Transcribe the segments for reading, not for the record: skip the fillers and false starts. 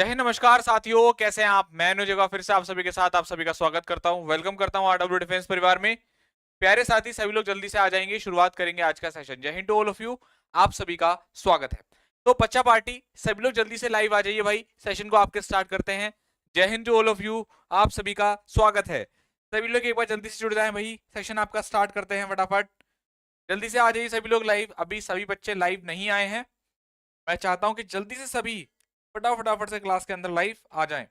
जय हिंद, नमस्कार साथियों, कैसे हैं आप। मैं अनुज जगह फिर से आप सभी के साथ आप सभी का स्वागत करता हूं, वेलकम करता हूं आरडब्ल्यू डिफेंस परिवार में। प्यारे साथी सभी लोग जल्दी से आ जाएंगे, शुरुआत करेंगे आज का सेशन। जय Hind to all of you, आप सभी का स्वागत है। तो बच्चा पार्टी सभी लोग जल्दी से लाइव आ जाइए भाई, सेशन को आपके स्टार्ट करते हैं। जय Hind to all of you, आप सभी का स्वागत है। सभी लोग एक बार जल्दी से जुड़ जाए भाई, सेशन आपका स्टार्ट करते हैं फटाफट। जल्दी से आ जाइए सभी लोग लाइव, अभी सभी बच्चे लाइव नहीं आए हैं। मैं चाहता हूं कि जल्दी से सभी फटाफट से क्लास के अंदर लाइव आ जाएं।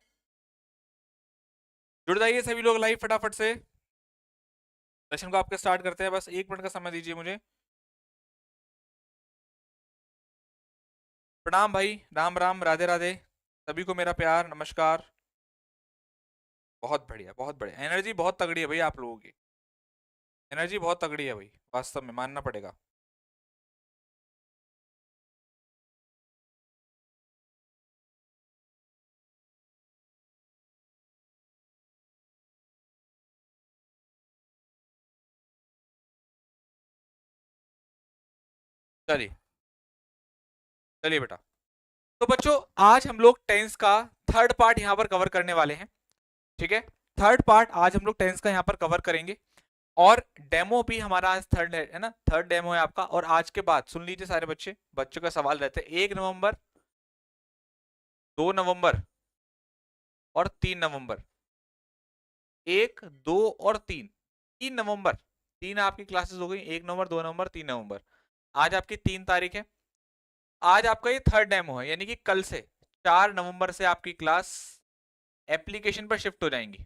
जुड़ जाइए सभी लोग लाइव फटाफट से, सेशन को आपके स्टार्ट करते हैं। बस 1 मिनट का समय दीजिए मुझे। प्रणाम भाई, राम राम, राधे राधे, सभी को मेरा प्यार नमस्कार। बहुत बढ़िया, बहुत बढ़िया, एनर्जी बहुत तगड़ी है भाई आप लोगों की, एनर्जी बहुत तगड़ी है भाई, वास्तव में मानना पड़ेगा। चलिए चलिए बेटा। तो बच्चों, आज हम लोग टेंस का थर्ड पार्ट यहाँ पर कवर करने वाले हैं। ठीक है, थर्ड पार्ट आज हम लोग टेंस का यहाँ पर कवर करेंगे। और डेमो भी हमारा आज थर्ड है ना, थर्ड डेमो है आपका। और आज के बाद सुन लीजिए सारे बच्चे, बच्चों का सवाल रहते हैं 1 नवंबर, 2 नवंबर और 3 नवंबर। 1, 2 और 3 तीन आपकी क्लासेस हो गई, 1 नवंबर, 2 नवंबर, 3 नवंबर। आज आपकी 3 तारीख है। आज आपका ये थर्ड डेमो है, यानी कि कल से 4 नवंबर से आपकी क्लास एप्लीकेशन पर शिफ्ट हो जाएंगी,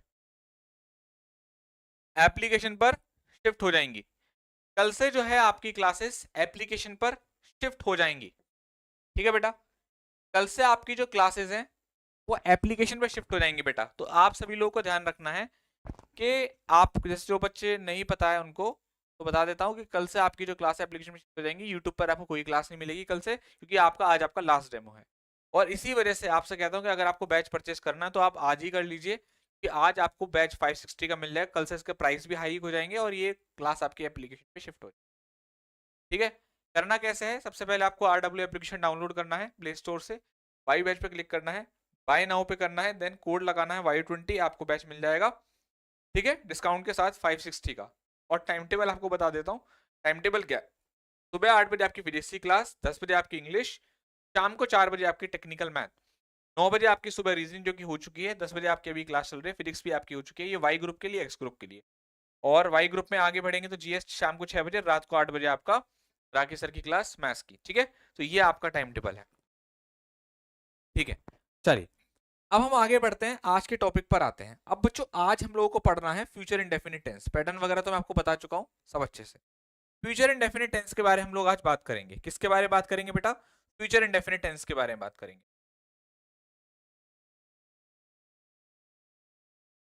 एप्लीकेशन पर शिफ्ट हो जाएंगी। कल से जो है आपकी क्लासेस एप्लीकेशन पर शिफ्ट हो जाएंगी। ठीक है बेटा, कल से आपकी जो क्लासेस हैं वो एप्लीकेशन पर शिफ्ट हो जाएंगी बेटा। तो आप सभी लोगों को ध्यान रखना है कि आप जैसे जो बच्चे नहीं पता है उनको तो बता देता हूँ कि कल से आपकी जो क्लास एप्लीकेशन में शिफ्ट हो जाएंगी। यूट्यूब पर आपको कोई क्लास नहीं मिलेगी कल से, क्योंकि आपका आज आपका लास्ट डेमो है। और इसी वजह से आपसे कहता हूँ कि अगर आपको बैच परचेस करना है तो आप आज ही कर लीजिए, कि आज आपको बैच 560 का मिल जाएगा, कल से इसके प्राइस भी हाई हो जाएंगे और ये क्लास आपकी एप्लीकेशन पे शिफ्ट हो जाएगी। ठीक है, करना कैसे है, सबसे पहले आपको आरडब्ल्यू एप्लीकेशन डाउनलोड करना है प्ले स्टोर से, वाई बैच पे क्लिक करना है, बाय नाउ पे करना है, देन कोड लगाना है Y20, आपको बैच मिल जाएगा। ठीक है, डिस्काउंट के साथ 560 का। और टाइम टेबल आपको बता देता हूँ, टाइम टेबल क्या है। सुबह 8 बजे आपकी फिजिक्स की क्लास, 10 बजे आपकी इंग्लिश, शाम को 4 बजे आपकी टेक्निकल मैथ, 9 बजे आपकी सुबह रीजनिंग जो कि हो चुकी है, 10 बजे आपकी अभी क्लास चल रही है, फिजिक्स भी आपकी हो चुकी है। ये वाई ग्रुप के लिए, एक्स ग्रुप के लिए। और वाई ग्रुप में आगे बढ़ेंगे तो जीएस शाम को 6 बजे, रात को 8 बजे आपका राकेश सर की क्लास मैथ्स की। ठीक है, तो ये आपका टाइम टेबल है। ठीक है, चलिए अब हम आगे बढ़ते हैं, आज के टॉपिक पर आते हैं। अब बच्चों, आज हम लोगों को पढ़ना है फ्यूचर इंडेफिनिट टेंस। पैटर्न वगैरह तो मैं आपको बता चुका हूं सब अच्छे से। फ्यूचर इंडेफिनिट टेंस के बारे में हम लोग आज बात करेंगे। किसके बारे में बात करेंगे बेटा? फ्यूचर इंडेफिनिट टेंस के बारे में बात करेंगे।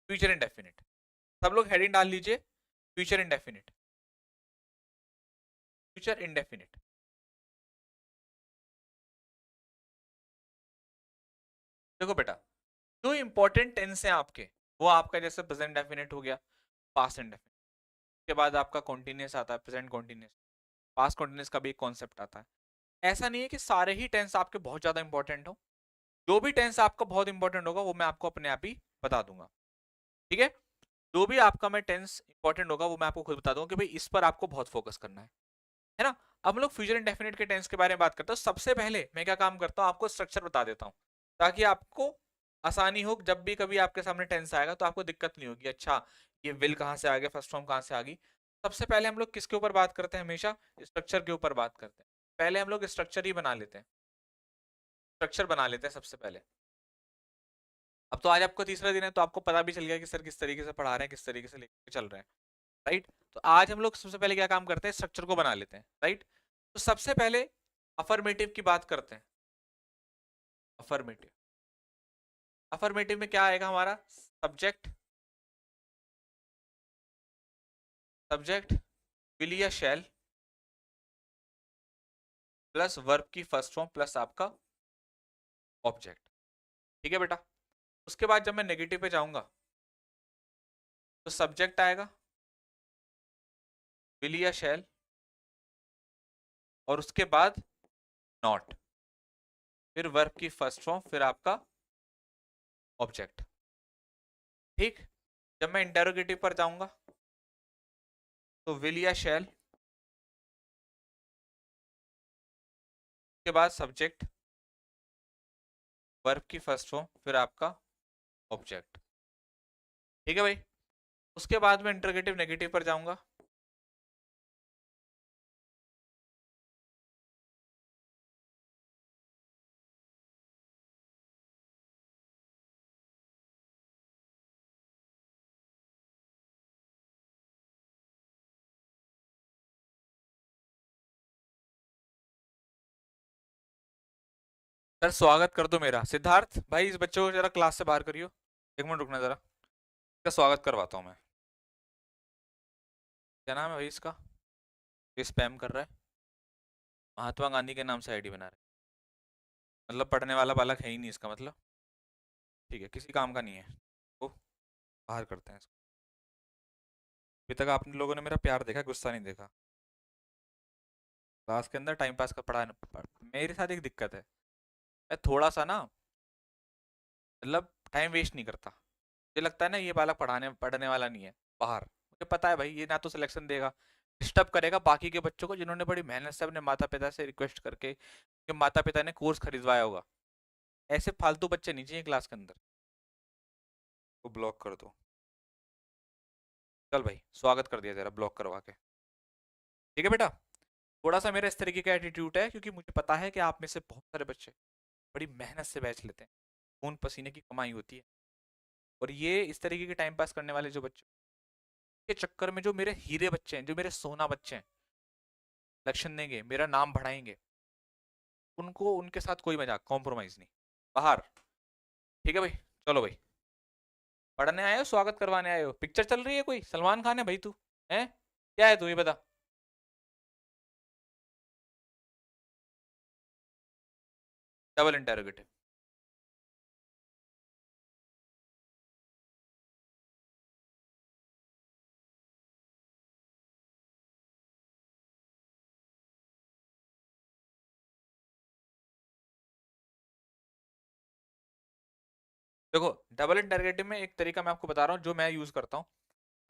फ्यूचर इंडेफिनिट, सब लोग हेडिंग डाल लीजिए, फ्यूचर इंडेफिनिट, फ्यूचर इंडेफिनिट। देखो बेटा, जो इंपॉर्टेंट टेंस है आपके, वो आपका जैसे प्रेजेंट डेफिनेट हो गया, पास्ट इंडेफिनिट के बाद आपका कॉन्टिन्यूस आता है, प्रेजेंट कॉन्टिन्यूस, पास्ट कॉन्टिन्यूस का भी एक कॉन्सेप्ट आता है। ऐसा नहीं है कि सारे ही टेंस आपके बहुत ज्यादा इंपॉर्टेंट हो, जो भी टेंस आपका बहुत इंपॉर्टेंट होगा वो मैं आपको अपने आप ही बता दूंगा। ठीक है, जो भी आपका मैं टेंस इंपॉर्टेंट होगा वो मैं आपको खुद बता दूंगा कि भाई इस पर आपको बहुत फोकस करना है ना। अब हम लोग फ्यूचर इंडेफिनिट के टेंस के बारे में बात करते हैं। सबसे पहले मैं क्या काम करता हूँ, आपको स्ट्रक्चर बता देता हूँ, ताकि आपको आसानी हो, जब भी कभी आपके सामने टेंस आएगा तो आपको दिक्कत नहीं होगी। अच्छा, ये विल कहाँ से आ गया, फर्स्ट फॉर्म कहाँ से आ गई। सबसे पहले हम लोग किसके ऊपर बात करते हैं, हमेशा स्ट्रक्चर के ऊपर बात करते हैं। पहले हम लोग स्ट्रक्चर ही बना लेते हैं, स्ट्रक्चर बना लेते हैं सबसे पहले। अब तो आज आपको तीसरा दिन है, तो आपको पता भी चल गया कि सर किस तरीके से पढ़ा रहे हैं, किस तरीके से लेकर चल रहे हैं। राइट, तो आज हम लोग सबसे पहले क्या काम करते हैं, स्ट्रक्चर को बना लेते हैं। राइट, तो सबसे पहले अफर्मेटिव की बात करते हैं। अफर्मेटिव, अफर्मेटिव में क्या आएगा हमारा, सब्जेक्ट, सब्जेक्ट विल या शैल प्लस वर्ब की फर्स्ट फॉर्म प्लस आपका ऑब्जेक्ट। ठीक है बेटा, उसके बाद जब मैं नेगेटिव पे जाऊंगा तो सब्जेक्ट आएगा, विल या शैल, और उसके बाद नॉट, फिर वर्ब की फर्स्ट फॉर्म, फिर आपका ऑब्जेक्ट। ठीक, जब मैं इंटेरोगेटिव पर जाऊंगा तो विल या शैल के बाद सब्जेक्ट, वर्ब की फर्स्ट फॉर्म, फिर आपका ऑब्जेक्ट। ठीक है भाई। उसके बाद मैं इंटरोगेटिव नेगेटिव पर जाऊंगा। सर स्वागत कर दो मेरा। सिद्धार्थ भाई इस बच्चे को जरा क्लास से बाहर करियो, एक मिनट रुकना जरा, इसका स्वागत करवाता हूँ मैं। क्या नाम है भाई इसका? ये स्पैम कर रहा है, महात्मा गांधी के नाम से आईडी बना रहा है, मतलब पढ़ने वाला बालक है ही नहीं इसका मतलब। ठीक है, किसी काम का नहीं है वो, बाहर करते हैं इसको। अभी तक आप लोगों ने मेरा प्यार देखा, गुस्सा नहीं देखा। क्लास के अंदर टाइम पास का पढ़ा, मेरे साथ एक दिक्कत है, मैं थोड़ा सा ना मतलब टाइम वेस्ट नहीं करता। मुझे लगता है ना ये बालक पढ़ाने पढ़ने वाला नहीं है, बाहर। मुझे पता है भाई ये ना तो सिलेक्शन देगा, डिस्टर्ब करेगा बाकी के बच्चों को जिन्होंने बड़ी मेहनत से अपने माता पिता से रिक्वेस्ट करके, कि माता पिता ने कोर्स खरीदवाया होगा। ऐसे फालतू बच्चे नहीं चाहिए क्लास के अंदर। वो ब्लॉक कर दो। चल भाई स्वागत कर दिया तेरा ब्लॉक करवा के। ठीक है बेटा। थोड़ा सा मेरा इस तरीके का एटीट्यूड है क्योंकि मुझे पता है कि आप में से बहुत सारे बच्चे बड़ी मेहनत से बैच लेते हैं, खून पसीने की कमाई होती है। और ये इस तरीके के टाइम पास करने वाले जो बच्चे के चक्कर में, जो मेरे हीरे बच्चे हैं, जो मेरे सोना बच्चे हैं, लक्षण देंगे, मेरा नाम बढ़ाएंगे, उनको उनके साथ कोई मजाक कॉम्प्रोमाइज नहीं, बाहर। ठीक है भाई। चलो भाई, पढ़ने आए हो स्वागत करवाने आए हो? पिक्चर चल रही है कोई, सलमान खान है भाई तू? है क्या है तू, ये बता। Double interrogative. देखो डबल इंटेरोगेटिव में एक तरीका मैं आपको बता रहा हूँ जो मैं यूज करता हूँ।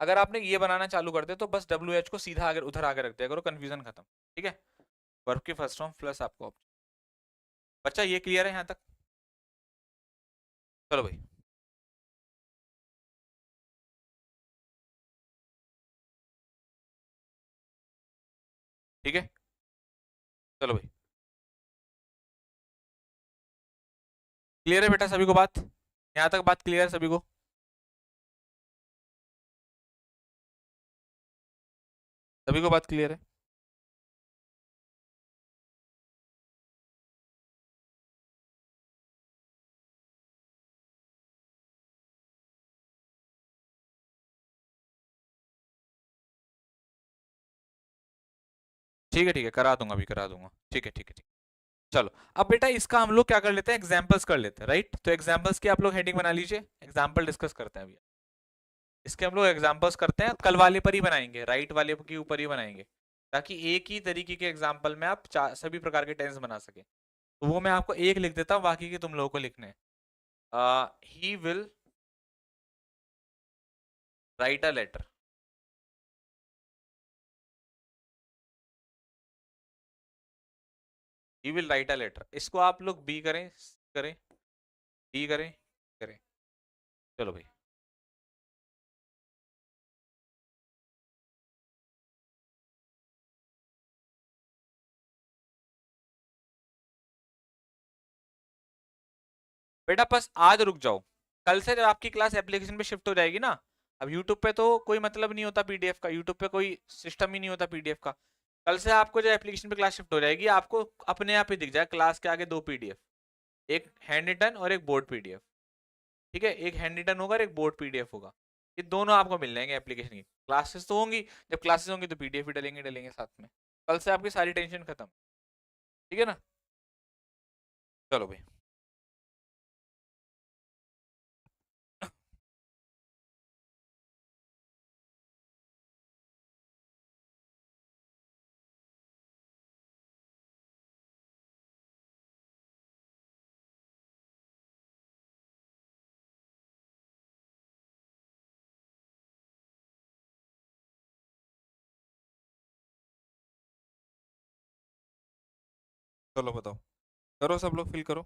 अगर आपने ये बनाना चालू कर दिया तो बस डब्ल्यू एच को सीधा अगर उधर आगे रख दिया करो, कंफ्यूजन खत्म। ठीक है, वर्ब की फर्स्ट फॉर्म प्लस आपको। बच्चा ये क्लियर है यहाँ तक? चलो भाई। ठीक है, चलो भाई। क्लियर है बेटा सभी को बात? यहाँ तक बात क्लियर है सभी को? सभी को बात क्लियर है? ठीक है करा दूंगा, अभी करा दूंगा। ठीक है। चलो अब बेटा इसका हम लोग क्या कर लेते हैं, एग्जाम्पल्स कर लेते हैं, राइट? तो एग्जाम्पल्स की आप लोग हेडिंग बना लीजिए, एग्जाम्पल डिस्कस करते हैं अभी। इसके हम लोग एग्जाम्पल्स करते हैं, कल वाले पर ही बनाएंगे, राइट वाले के ऊपर ही बनाएंगे, ताकि एक ही तरीके के एग्जाम्पल में आप सभी प्रकार के टेंस बना सके। तो वो मैं आपको एक लिख देता हूँ, बाकी के तुम लोगों को लिखने हैं। He will write a letter. He will write a letter, इसको आप लोग बी करें, करें, डी करें, करें। चलो भाई। बेटा बस आज रुक जाओ, कल से जब आपकी क्लास एप्लीकेशन पे शिफ्ट हो जाएगी ना, अब यूट्यूब पे तो कोई मतलब नहीं होता पीडीएफ का, यूट्यूब पे कोई सिस्टम ही नहीं होता पीडीएफ का। कल से आपको जो एप्लीकेशन पे क्लास शिफ्ट हो जाएगी, आपको अपने आप ही दिख जाए क्लास के आगे दो पीडीएफ, एक हैंड रिटन और एक बोर्ड पीडीएफ। ठीक है, एक हैंड रिटन होगा और एक बोर्ड पीडीएफ होगा। ये दोनों आपको मिल जाएंगे एप्लीकेशन की। क्लासेस तो होंगी, जब क्लासेस होंगी तो पीडीएफ भी डलेंगे डलेंगे साथ में। कल से आपकी सारी टेंशन खत्म। ठीक है ना? चलो भाई। चलो बताओ, करो सब लोग, फिल करो।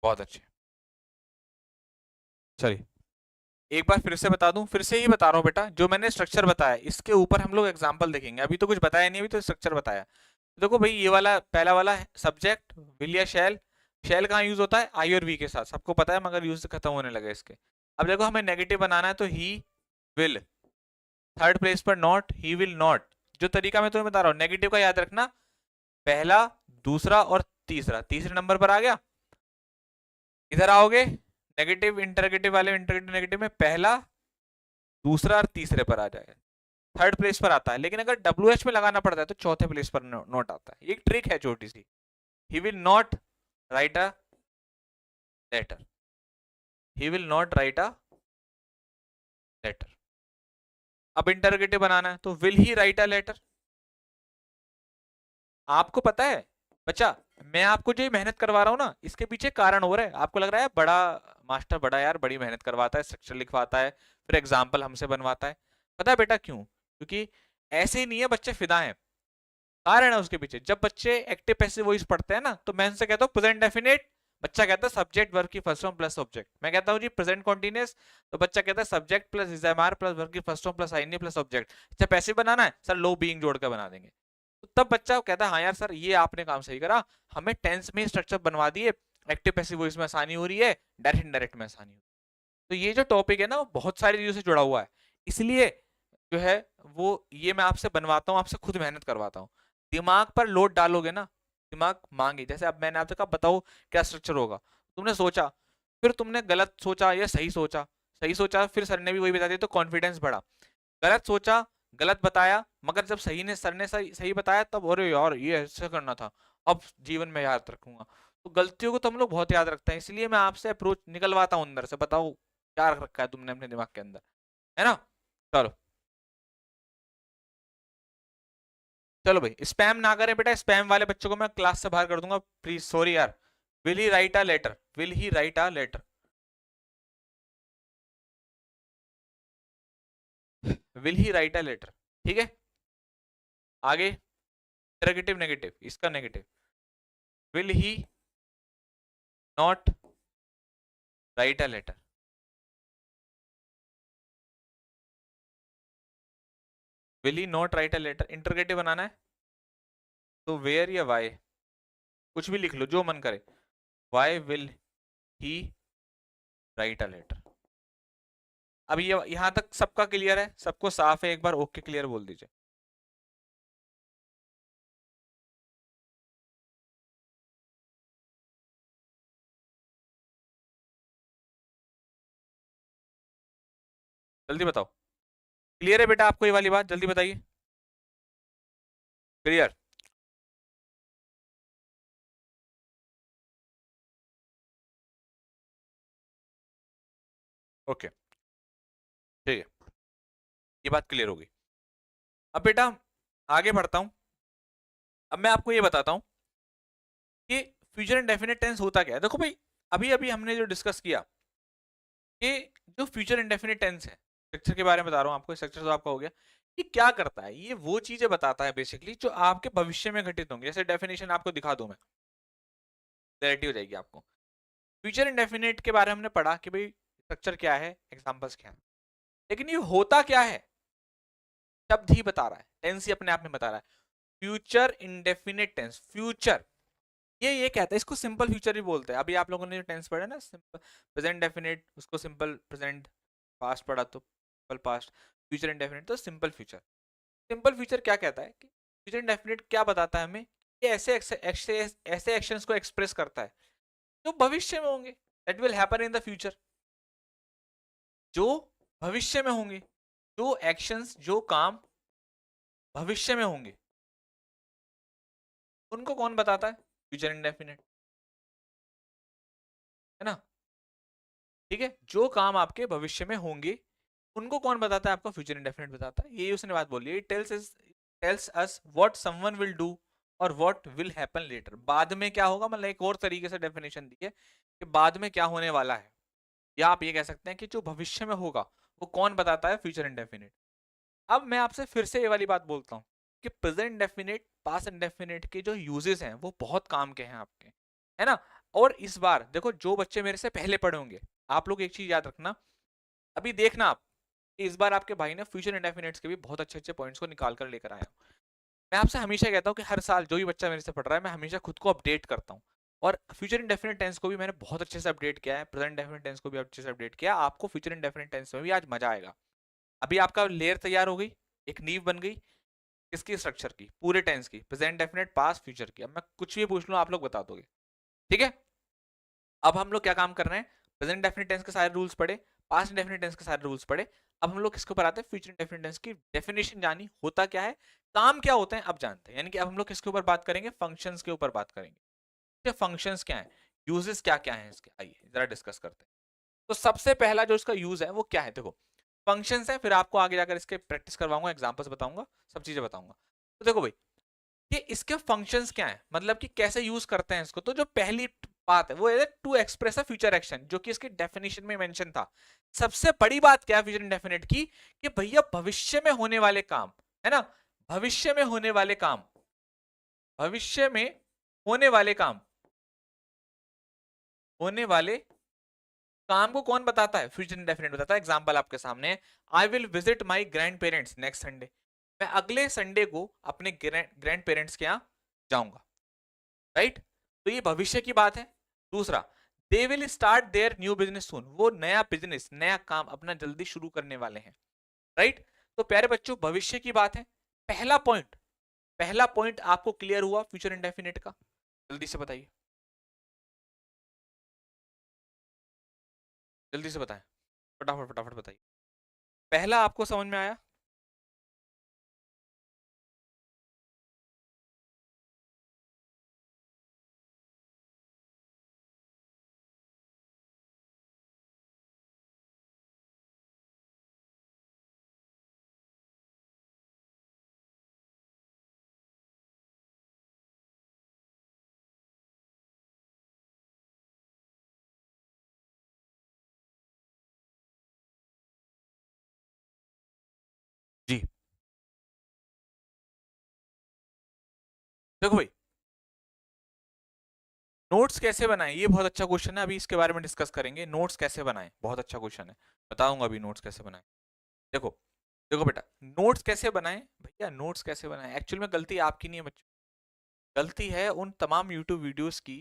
बहुत अच्छे। चलिए एक बार फिर से बता दूं, फिर से ही बता रहा हूँ बेटा, जो मैंने स्ट्रक्चर बताया इसके ऊपर हम लोग एग्जांपल देखेंगे। अभी तो कुछ बताया नहीं, अभी तो स्ट्रक्चर बताया। देखो भाई, ये वाला पहला वाला है सब्जेक्ट, विल या शैल। शैल कहाँ यूज होता है? आई और वी के साथ, सबको पता है, मगर यूज खत्म होने लगा इसके। अब देखो हमें नेगेटिव बनाना है, तो ही विल। थर्ड प्लेस पर नॉट, ही विल नॉट। जो तरीका मैं तुम्हें बता रहा हूँ नेगेटिव का, याद रखना। पहला, दूसरा और तीसरा, तीसरे नंबर पर आ गया। इधर आओगे, नेगेटिव इंटरगेटिव वाले, इंटरगेटिव नेगेटिव में पहला, दूसरा और तीसरे पर आ जाएगा। थर्ड प्लेस पर आता है, लेकिन अगर WH में लगाना पड़ता है तो चौथे प्लेस पर नोट आता है। एक ट्रिक है छोटी सी। He will not write a letter, he will not write a letter. अब इंटरोगेटिव बनाना है, तो will he write a letter. आपको पता है बच्चा, मैं आपको जो मेहनत करवा रहा हूँ ना, इसके पीछे कारण हो रहा है। आपको लग रहा है बड़ा मास्टर, बड़ा यार बड़ी मेहनत करवाता है, स्ट्रक्चर लिखवाता है, फिर एग्जाम्पल हमसे बनवाता है। पता है बेटा क्यों? क्योंकि ऐसे ही नहीं है बच्चे फिदा हैं, कारण है उसके पीछे। जब बच्चे एक्टिव पैसिव वॉइस पढ़ते हैं ना, तो मैं उनसे कहता हूँ प्रेजेंट डेफिनेट, बच्चा कहता है सब्जेक्ट वर्ब की फर्स्ट फॉर्म प्लस ऑब्जेक्ट। मैं कहता हूँ जी प्रेजेंट कॉन्टिन्यूअस, तो बच्चा कहता है subject plus is am are plus verb की first form plus ING plus object. अच्छा पैसिव बनाना है सर, लो बीइंग जोड़ कर बना देंगे। तो तब बच्चा कहता है हाँ यार सर, ये आपने काम सही करा, हमें टेंस में स्ट्रक्चर बनवा दिए, एक्टिव पैसिव वॉइस में आसानी हो रही है, डायरेक्ट इनडायरेक्ट में आसानी हो रही है। तो ये जो टॉपिक है ना, वो बहुत सारी चीजों से जुड़ा हुआ है, इसलिए जो है वो ये मैं आपसे बनवाता हूँ, आपसे खुद मेहनत करवाता हूँ। दिमाग पर लोड डालोगे ना, दिमाग मांगे। जैसे अब मैंने आपसे कहा बताओ क्या स्ट्रक्चर होगा, तुमने सोचा, फिर तुमने गलत सोचा या सही सोचा, सही सोचा फिर सर ने भी वही बता दिया तो कॉन्फिडेंस बढ़ा। गलत सोचा, गलत बताया, मगर जब सही ने सर ने सही बताया तब अरे यार ये ऐसा करना था, अब जीवन में याद रखूंगा। तो गलतियों को तो हम लोग बहुत याद रखते हैं, इसलिए मैं आपसे अप्रोच निकलवाता हूँ अंदर से, बताओ क्या रख रखा है तुमने अपने दिमाग के अंदर, है ना। चलो, चलो भाई स्पैम ना करें बेटा, स्पैम वाले बच्चों को मैं क्लास से बाहर कर दूंगा प्लीज, सॉरी यार। Will he write a letter, will he write a letter, will he write a letter. ठीक है, आगे इंटरोगेटिव नेगेटिव, इसका negative, will he not write a letter, will he not write a letter. Interrogative बनाना है तो where या Y, कुछ भी लिख लो जो मन करे। Why will he write a letter. अब ये यहां तक सबका क्लियर है, सबको साफ है? एक बार ओके क्लियर बोल दीजिए। जल्दी बताओ, क्लियर है बेटा आपको ये वाली बात? जल्दी बताइए, क्लियर? ओके, ठीक है, ये बात क्लियर होगी। अब बेटा आगे बढ़ता हूं, अब मैं आपको ये बताता हूं कि फ्यूचर इंडेफिनिट टेंस होता क्या है। देखो भाई, अभी अभी हमने जो डिस्कस किया कि जो फ्यूचर इंडेफिनिट टेंस है, स्ट्रक्चर के बारे में बता रहा हूँ आपको, स्ट्रक्चर तो आपका हो गया। ये क्या करता है? ये वो चीजें बताता है बेसिकली जो आपके भविष्य में घटित होंगे। जैसे डेफिनेशन आपको दिखा दूं मैं, क्लैरिटी हो जाएगी आपको। फ्यूचर इंडेफिनिट के बारे में हमने पढ़ा कि भाई स्ट्रक्चर क्या है, एग्जांपल्स क्या है, लेकिन ये होता क्या है शब्द ही बता रहा है, टेंस ही अपने आप में बता रहा है। फ्यूचर इंडेफिनिट टेंस, फ्यूचर ये कहता है, इसको सिंपल फ्यूचर भी बोलते हैं। अभी आप लोगों ने जो टेंस पढ़ा ना, सिंपल प्रेजेंट डेफिनेट, उसको सिंपल प्रेजेंट, पास्ट पढ़ा तो सिंपल पास्ट, फ्यूचर इंडेफिनिट तो सिंपल फ्यूचर। सिंपल फ्यूचर क्या कहता है कि फ्यूचर इंडेफिनिट क्या बताता है हमें, ये ऐसे एक्शंस को एक्सप्रेस करता है जो भविष्य में होंगे, that will happen in the future, जो भविष्य में होंगे, जो एक्शंस जो काम भविष्य में होंगे, उनको कौन बताता है? फ्यूचर इंडेफिनिट, है ना। ठीक है, जो काम आपके भविष्य में होंगे उनको कौन बताता है? आपका फ्यूचर इंडेफिनिट बताता है। ये उसने बात बोली है, tells us what someone will do और व्हाट विल हैपन लेटर। बाद में क्या होगा, मतलब एक और तरीके से डेफिनेशन दी है कि बाद में क्या होने वाला है, या आप ये कह सकते हैं कि जो भविष्य में होगा वो कौन बताता है? Future indefinite. अब मैं आपसे फिर से ये वाली बात बोलता हूँ कि प्रेजेंट इंडेफिनिट, पास्ट इंडेफिनिट के जो यूजेस हैं वो बहुत काम के हैं आपके, है ना। और इस बार देखो, जो बच्चे मेरे से पहले पढ़े होंगे, आप लोग एक चीज याद रखना, अभी देखना आप, इस बार आपके भाई ने फ्यूचर इंडेफिनिट्स के भी बहुत अच्छे अच्छे पॉइंट्स को निकाल कर लेकर आया हूँ। मैं आपसे हमेशा कहता हूँ कि हर साल जो भी बच्चा मेरे से पढ़ रहा है, मैं हमेशा खुद को अपडेट करता हूँ। और फ्यूचर इंडेफिनिट टेंस को भी मैंने बहुत अच्छे से अपडेट किया है, प्रेजेंट इंडेफिनिट टेंस को भी अच्छे से अपडेट किया। आपको फ्यूचर इंडेफिनिट टेंस में भी आज मजा आएगा। अभी आपका लेयर तैयार हो गई, एक नींव बन गई किसकी? स्ट्रक्चर की, पूरे टेंस की, प्रेजेंट डेफिनेट, पास्ट, फ्यूचर की। अब मैं कुछ भी पूछ लूं आप लोग बता दोगे, ठीक है। अब हम लोग क्या काम कर रहे हैं? प्रेजेंट डेफिनेट टेंस के सारे रूल्स पढ़े, पास्ट डेफिनेट टेंस के सारे रूल्स पढ़े। अब हम लोग किसके ऊपर आते हैं? फ्यूचर डेफिनेट टेंस की डेफिनेशन जानी, होता क्या है, काम क्या होते हैं, अब जानते हैं। यानी कि अब हम लोग किसके ऊपर बात करेंगे? फंक्शंस के ऊपर बात करेंगे। फंक्शंस क्या है, यूजेस क्या क्या है इसके, आइए जरा डिस्कस करते हैं। तो सबसे पहला जो इसका यूज है वो क्या है? देखो, फंक्शंस है, फिर आपको आगे जाकर इसके प्रैक्टिस करवाऊंगा, एग्जांपल्स बताऊंगा, सब चीजें बताऊंगा। तो देखो भाई, कि इसके फंक्शंस क्या है, मतलब कि कैसे यूज करते हैं इसको। तो जो पहली बात है वो है to express a future action, जो कि इसके डेफिनेशन में मेंशन था। सबसे बड़ी बात क्या है फ्यूचर इंडेफिनिट की? कि भैया भविष्य में होने वाले काम, है ना, भविष्य में होने वाले काम, भविष्य में होने वाले काम, होने वाले काम को कौन बताता है? फ्यूचर इंडेफिनिट बताता है। एग्जांपल आपके सामने है, I will visit my grand parents next Sunday. मैं अगले संडे को अपने ग्रैंड पेरेंट्स के यहाँ जाऊंगा, राइट। तो ये भविष्य की बात है। दूसरा, they will start their new business soon, वो नया बिजनेस, नया काम अपना जल्दी शुरू करने वाले हैं, राइट। तो प्यारे बच्चों, भविष्य की बात है। पहला पॉइंट, पहला पॉइंट आपको क्लियर हुआ फ्यूचर इंडेफिनिट का? जल्दी से बताइए, जल्दी से बताएं, फटाफट फटाफट बताइए। पहला आपको समझ में आया? जी, देखो भाई, नोट्स कैसे बनाएं, ये बहुत अच्छा क्वेश्चन है, अभी इसके बारे में डिस्कस करेंगे। नोट्स कैसे बनाएं, बहुत अच्छा क्वेश्चन है, बताऊंगा अभी नोट्स कैसे बनाएं। देखो, देखो बेटा, नोट्स कैसे बनाएं भैया, नोट्स कैसे बनाएं, एक्चुअल में गलती आपकी नहीं है बच्चों, गलती है उन तमाम यूट्यूब वीडियोस की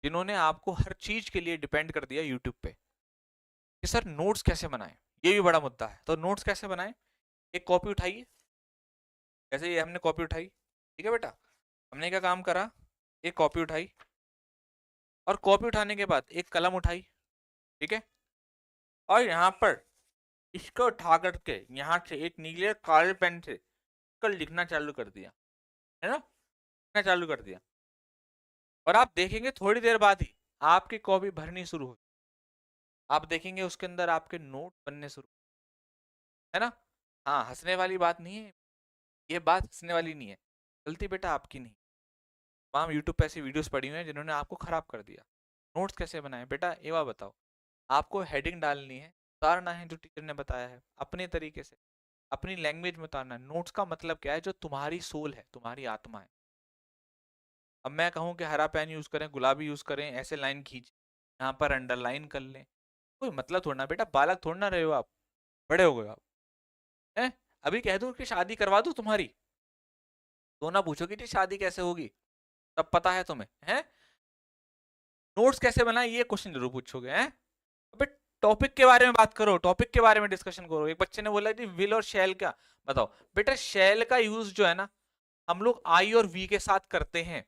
जिन्होंने आपको हर चीज के लिए डिपेंड कर दिया यूट्यूब पे कि सर नोट्स कैसे बनाएं। ये भी बड़ा मुद्दा है। तो नोट्स कैसे बनाएं? एक कॉपी उठाइए, जैसे ये हमने कॉपी उठाई, ठीक है बेटा, हमने क्या काम करा, एक कॉपी उठाई, और कॉपी उठाने के बाद एक कलम उठाई, ठीक है, और यहाँ पर इसको उठा करके यहाँ से एक नीले काले पेन से कल लिखना चालू कर दिया, है ना, लिखना चालू कर दिया। और आप देखेंगे थोड़ी देर बाद ही आपकी कॉपी भरनी शुरू हो, आप देखेंगे उसके अंदर आपके नोट बनने शुरू, है ना। हाँ, हंसने वाली बात नहीं है, ये बात हंसने वाली नहीं है, गलती बेटा आपकी नहीं। तमाम यूट्यूब पे ऐसी वीडियोस पड़ी हुई हैं जिन्होंने आपको खराब कर दिया। नोट्स कैसे बनाए बेटा, ये बात बताओ। आपको हेडिंग डालनी है, उतारना है जो टीचर ने बताया है, अपने तरीके से अपनी लैंग्वेज में उतारना है। नोट्स का मतलब क्या है? जो तुम्हारी सोल है, तुम्हारी आत्मा है। अब मैं कहूँ कि हरा पेन यूज करें, गुलाबी यूज करें, ऐसे लाइन खींच, यहाँ पर अंडरलाइन कर लें, कोई मतलब थोड़ा ना बेटा, बालक थोड़ा ना रहे हो आप, बड़े हो गए आप, हैं। अभी कह दो कि शादी करवा दूं तुम्हारी, तो ना पूछोगे कि शादी कैसे होगी, तब पता है तुम्हें, हैं। नोट्स कैसे बनाए ये क्वेश्चन जरूर पूछोगे, हैं। अबे टॉपिक के बारे में बात करो, टॉपिक के बारे में डिस्कशन करो। एक बच्चे ने बोला जी विल और शैल क्या, बताओ बेटा। शैल का यूज जो है ना, हम लोग आई और वी के साथ करते हैं,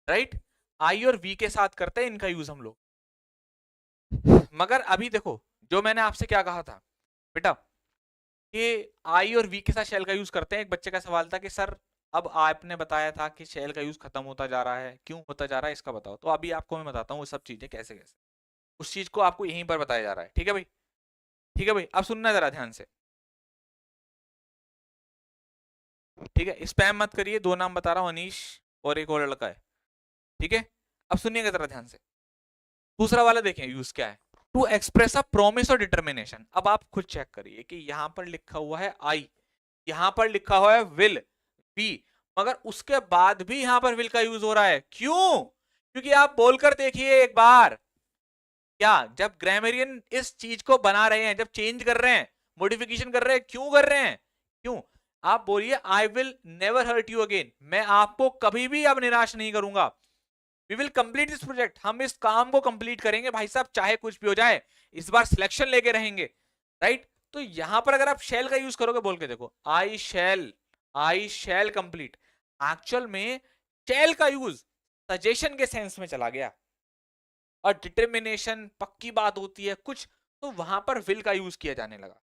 राइट। आई और वी के साथ करते हैं इनका यूज हम लोग। मगर अभी देखो, जो मैंने आपसे क्या कहा था बेटा, कि आई और वी के साथ शैल का यूज करते हैं। एक बच्चे का सवाल था कि सर अब आपने बताया था कि शैल का यूज खत्म होता जा रहा है, क्यों होता जा रहा है, इसका बताओ। तो अभी आपको मैं बताता हूँ वो सब चीजें कैसे कैसे, उस चीज को आपको यहीं पर बताया जा रहा है, ठीक है भाई। ठीक है भाई, अब सुनना जरा ध्यान से, ठीक है, स्पैम मत करिए, दो नाम बता रहा हूं, अनीश और एक और लड़का है, ठीक है। अब सुनिएगा जरा ध्यान से, दूसरा वाला देखें यूज क्या है, टू एक्सप्रेस अ प्रॉमिस और डिटर्मिनेशन। अब आप खुद चेक करिए कि यहां पर लिखा हुआ है आई, यहां पर लिखा हुआ है विल बी, मगर उसके बाद भी यहां पर विल का यूज हो रहा है, क्यों? क्योंकि आप बोलकर देखिए एक बार, क्या जब ग्रामरियन इस चीज को बना रहे हैं, जब चेंज कर रहे हैं, मॉडिफिकेशन कर रहे हैं, क्यों कर रहे हैं, क्यों? आप बोलिए I will never hurt you again, मैं आपको कभी भी अब निराश नहीं करूंगा, we will complete this project, हम इस काम को कंप्लीट करेंगे भाई साहब, चाहे कुछ भी हो जाए, इस बार सिलेक्शन लेके रहेंगे, राइट। तो यहां पर अगर आप शैल का यूज करोगे, बोल के देखो, आई शैल कंप्लीट, एक्चुअल में शैल का यूज सजेशन के सेंस में चला गया, और डिटर्मिनेशन पक्की बात होती है कुछ, तो वहां पर विल का यूज किया जाने लगा।